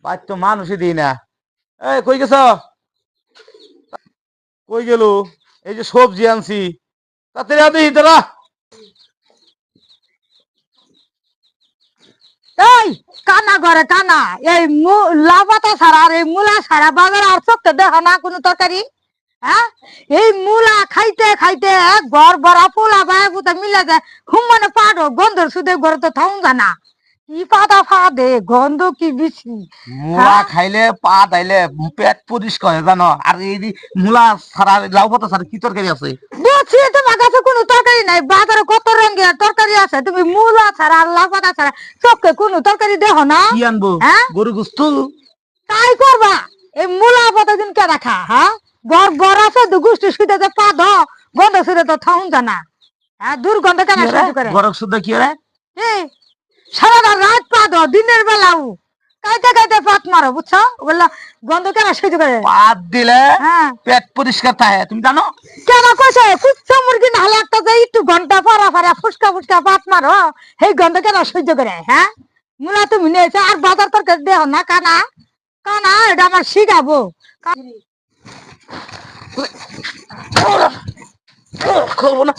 বাদ তো মানুষই দিই না। এই কই গেছ? কই গেল? এই যে সবজি আনছি, তাড়াতাড়ি আদি দাঁড়া। এই কানা ঘরে কানা, এই লাউ পাতা ছাড়া আর এই মূলা ছাড়া বাজারে আর চোখতে দেখো না কোনো তরকারি? হ্যাঁ, এই মূলা খাইতে খাইতে ঘর ভরা পোলা বায় পুতা মিলে যায়। হুম পাড়ো গন্ধর সুদে ঘরে তো থাউন জানা কি পাতা ফা দে গন্ধ কি বেশি। মূলা হ্যাঁ, খাইলে পা দাইলে পেট পরিষ্কার হয় জানো। আর এই যে মূলা ছাড়া লাউ পাতা ছাড়া কি তরকারি আছে? বলছি তোমার কাছে কোনো তরকারি নাই, বাজারে কত রঙের তরকারি আছে, তুমি মূলা ছাড়া আর লাউ পাতা ছাড়া চোখে কোনো তরকারি দেখো না? কি আনবো? হ্যাঁ, গরু গোস্ত? তাই করবা। এই মূলা পাতা দিন কে রাখা, হ্যাঁ ঘর বড় আছে দু গোষ্ঠী শুধু যে পা ধো গন্ধ শুধু তো থাউন জানা। হ্যাঁ, দুর্গন্ধ কেন কি রে সহ্য করে? গরক শুদ্ধ কি রে? এই সারা রাত পা ধো দিনের বেলাও কাইতে কাইতে পাত মারো বুঝছো, বললো গন্ধ কেন সহ্য করে? পাত দিলে হ্যাঁ, পেট পরিষ্কার থাকে, তুমি জানো? কেন কইছে কুচ্ছা মুরগি না হলে একটা যে একটু ঘন্টা পরা পরা ফুসকা ফুসকা পাত মারো সেই গন্ধ কেন সহ্য করে? হ্যাঁ, মুলা তুমি নিয়েছো আর বাজার তরকারি দেহ না কানা কানা, এটা আমার শিখাবো। খাবো না।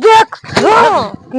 দেখছো